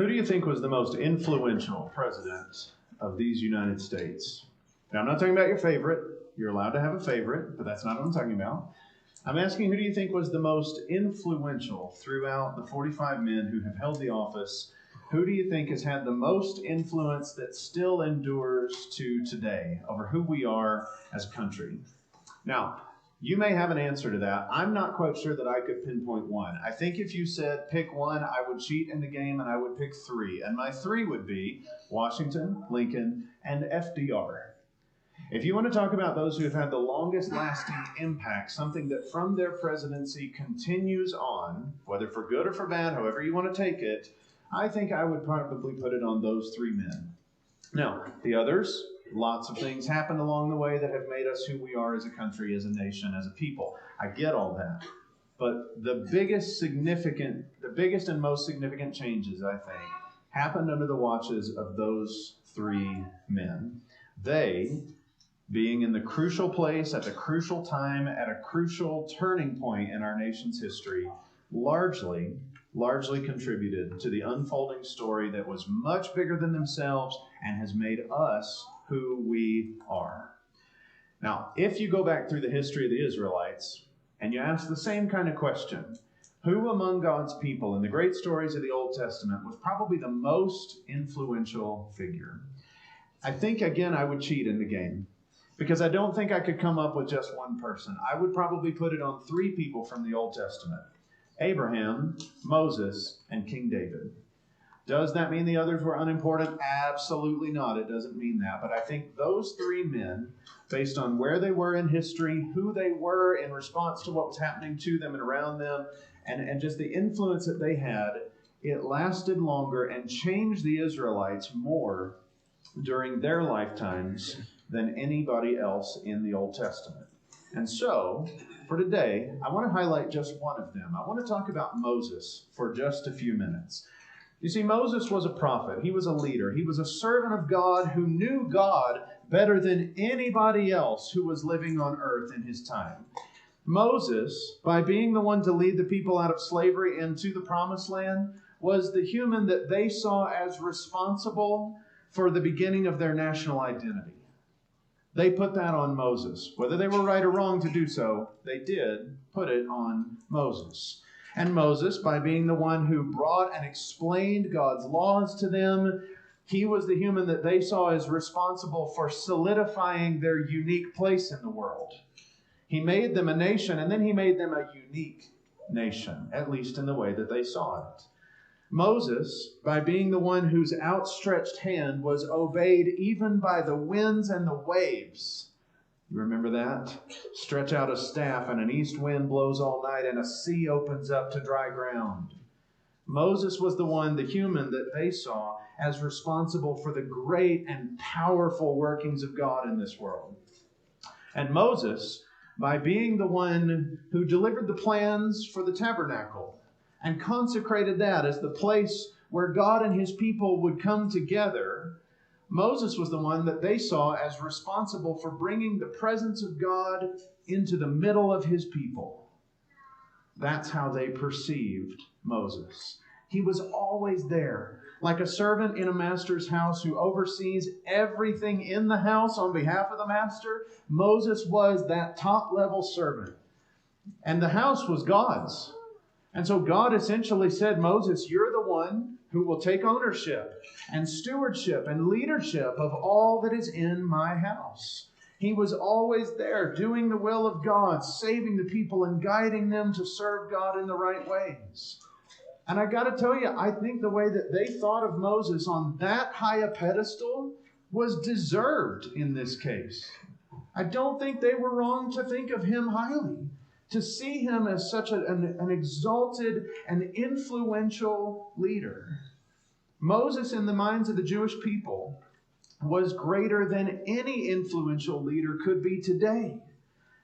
Who do you think was the most influential president of these United States? Now, I'm not talking about your favorite. You're allowed to have a favorite, but that's not what I'm talking about. I'm asking, who do you think was the most influential throughout the 45 men who have held the office? Who do you think has had the most influence that still endures to today over who we are as a country? Now, you may have an answer to that. I'm not quite sure that I could pinpoint one. I think if you said pick one, I would cheat in the game and I would pick three. And my three would be Washington, Lincoln, and FDR. If you want to talk about those who have had the longest lasting impact, something that from their presidency continues on, whether for good or for bad, however you want to take it, I think I would probably put it on those three men. Now, the others, lots of things happened along the way that have made us who we are as a country, as a nation, as a people. I get all that. But the biggest and most significant changes, I think, happened under the watches of those three men. They, being in the crucial place at the crucial time, at a crucial turning point in our nation's history, largely contributed to the unfolding story that was much bigger than themselves and has made us who we are. Now, if you go back through the history of the Israelites and you ask the same kind of question, who among God's people in the great stories of the Old Testament was probably the most influential figure? I think, again, I would cheat in the game because I don't think I could come up with just one person. I would probably put it on three people from the Old Testament: Abraham, Moses, and King David. Does that mean the others were unimportant? Absolutely not. It doesn't mean that. But I think those three men, based on where they were in history, who they were in response to what was happening to them and around them, and just the influence that they had, it lasted longer and changed the Israelites more during their lifetimes than anybody else in the Old Testament. And so, for today, I want to highlight just one of them. I want to talk about Moses for just a few minutes. You see, Moses was a prophet. He was a leader. He was a servant of God who knew God better than anybody else who was living on earth in his time. Moses, by being the one to lead the people out of slavery into the promised land, was the human that they saw as responsible for the beginning of their national identity. They put that on Moses. Whether they were right or wrong to do so, they did put it on Moses. And Moses, by being the one who brought and explained God's laws to them, he was the human that they saw as responsible for solidifying their unique place in the world. He made them a nation, and then he made them a unique nation, at least in the way that they saw it. Moses, by being the one whose outstretched hand was obeyed even by the winds and the waves. You remember that? Stretch out a staff and an east wind blows all night and a sea opens up to dry ground. Moses was the one, the human, that they saw as responsible for the great and powerful workings of God in this world. And Moses, by being the one who delivered the plans for the tabernacle and consecrated that as the place where God and his people would come together, Moses was the one that they saw as responsible for bringing the presence of God into the middle of his people. That's how they perceived Moses. He was always there, like a servant in a master's house who oversees everything in the house on behalf of the master. Moses was that top-level servant, and the house was God's. And so God essentially said, Moses, you're the one who will take ownership and stewardship and leadership of all that is in my house. He was always there doing the will of God, saving the people and guiding them to serve God in the right ways. And I got to tell you, I think the way that they thought of Moses on that high a pedestal was deserved in this case. I don't think they were wrong to think of him highly, to see him as such an exalted and influential leader. Moses, in the minds of the Jewish people, was greater than any influential leader could be today,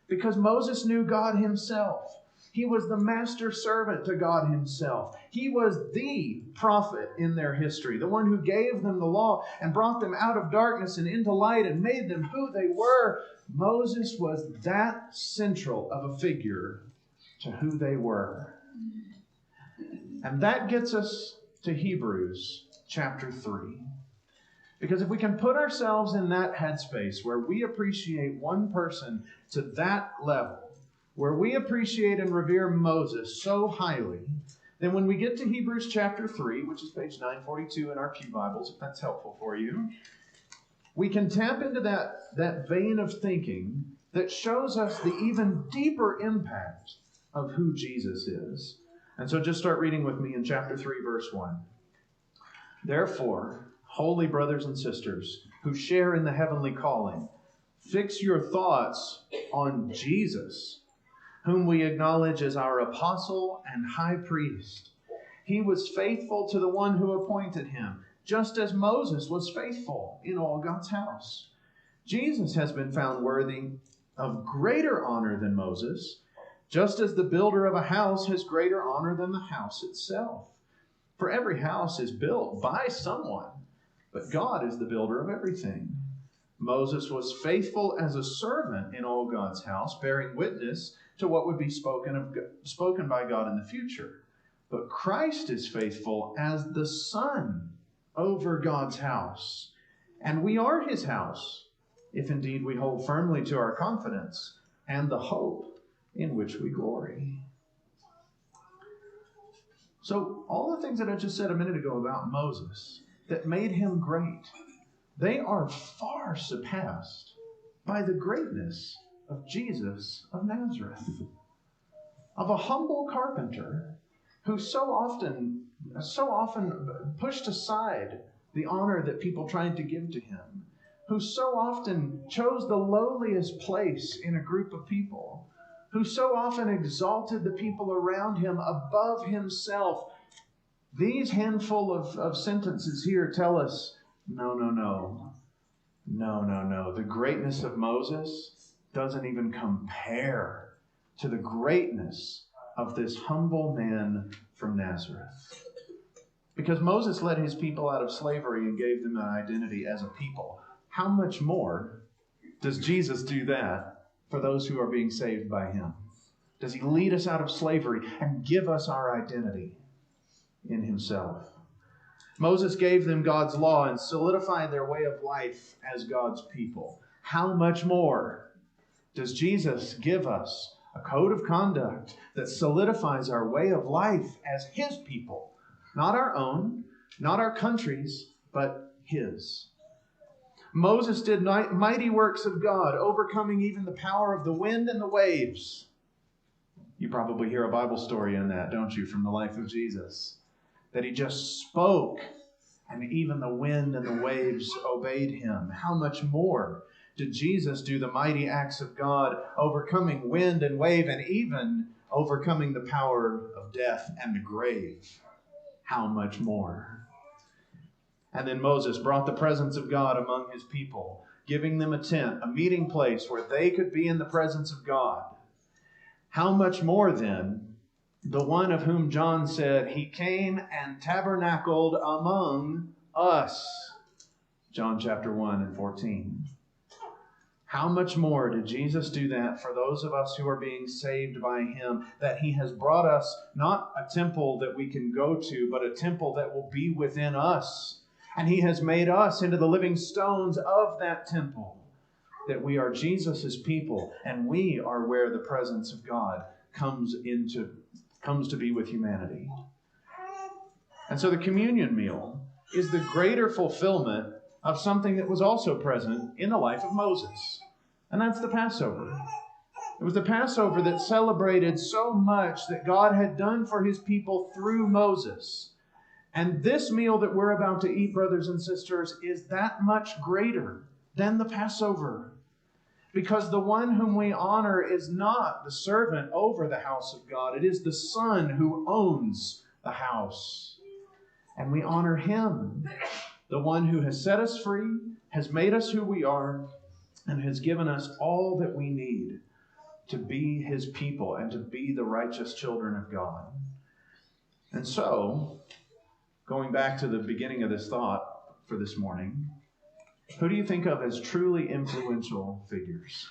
because Moses knew God himself. He was the master servant to God himself. He was the prophet in their history, the one who gave them the law and brought them out of darkness and into light and made them who they were. Moses was that central of a figure to who they were. And that gets us to Hebrews chapter 3. Because if we can put ourselves in that headspace where we appreciate one person to that level, where we appreciate and revere Moses so highly, then when we get to Hebrews chapter 3, which is page 942 in our Pew Bibles, if that's helpful for you, we can tap into that vein of thinking that shows us the even deeper impact of who Jesus is. And so just start reading with me in chapter 3, verse 1. Therefore, holy brothers and sisters who share in the heavenly calling, fix your thoughts on Jesus, whom we acknowledge as our apostle and high priest. He was faithful to the one who appointed him, just as Moses was faithful in all God's house. Jesus has been found worthy of greater honor than Moses, just as the builder of a house has greater honor than the house itself. For every house is built by someone, but God is the builder of everything. Moses was faithful as a servant in all God's house, bearing witness to what would be spoken by God in the future. But Christ is faithful as the Son over God's house. And we are his house, if indeed we hold firmly to our confidence and the hope in which we glory. So all the things that I just said a minute ago about Moses that made him great, they are far surpassed by the greatness of Jesus of Nazareth, of a humble carpenter who so often pushed aside the honor that people tried to give to him, who so often chose the lowliest place in a group of people, who so often exalted the people around him above himself. These handful of sentences here tell us, no. The greatness of Moses doesn't even compare to the greatness of this humble man from Nazareth. Because Moses led his people out of slavery and gave them an identity as a people. How much more does Jesus do that for those who are being saved by him? Does he lead us out of slavery and give us our identity in himself? Moses gave them God's law and solidified their way of life as God's people. How much more does Jesus give us a code of conduct that solidifies our way of life as his people? Not our own, not our country's, but his. Moses did mighty works of God, overcoming even the power of the wind and the waves. You probably hear a Bible story in that, don't you, from the life of Jesus? That he just spoke, and even the wind and the waves obeyed him. How much more did Jesus do the mighty acts of God, overcoming wind and wave, and even overcoming the power of death and the grave? How much more? And then Moses brought the presence of God among his people, giving them a tent, a meeting place where they could be in the presence of God. How much more then, the one of whom John said, he came and tabernacled among us. John chapter 1 and 14. How much more did Jesus do that for those of us who are being saved by him, that he has brought us not a temple that we can go to, but a temple that will be within us. And he has made us into the living stones of that temple, that we are Jesus' people, and we are where the presence of God comes to be with humanity. And so the communion meal is the greater fulfillment of something that was also present in the life of Moses. And that's the Passover. It was the Passover that celebrated so much that God had done for his people through Moses. And this meal that we're about to eat, brothers and sisters, is that much greater than the Passover. Because the one whom we honor is not the servant over the house of God. It is the Son who owns the house. And we honor him, the one who has set us free, has made us who we are, and has given us all that we need to be his people and to be the righteous children of God. And so, going back to the beginning of this thought for this morning, who do you think of as truly influential figures?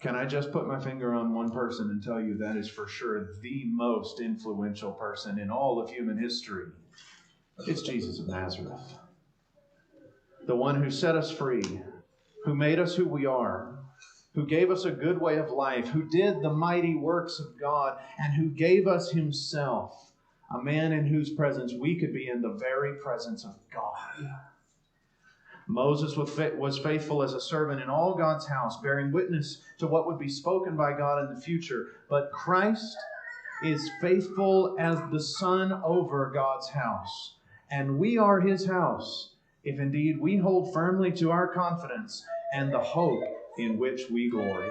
Can I just put my finger on one person and tell you that is for sure the most influential person in all of human history? It's Jesus of Nazareth. The one who set us free, who made us who we are, who gave us a good way of life, who did the mighty works of God, and who gave us himself, a man in whose presence we could be in the very presence of God. Moses was faithful as a servant in all God's house, bearing witness to what would be spoken by God in the future. But Christ is faithful as the Son over God's house. And we are his house, if indeed we hold firmly to our confidence and the hope in which we glory.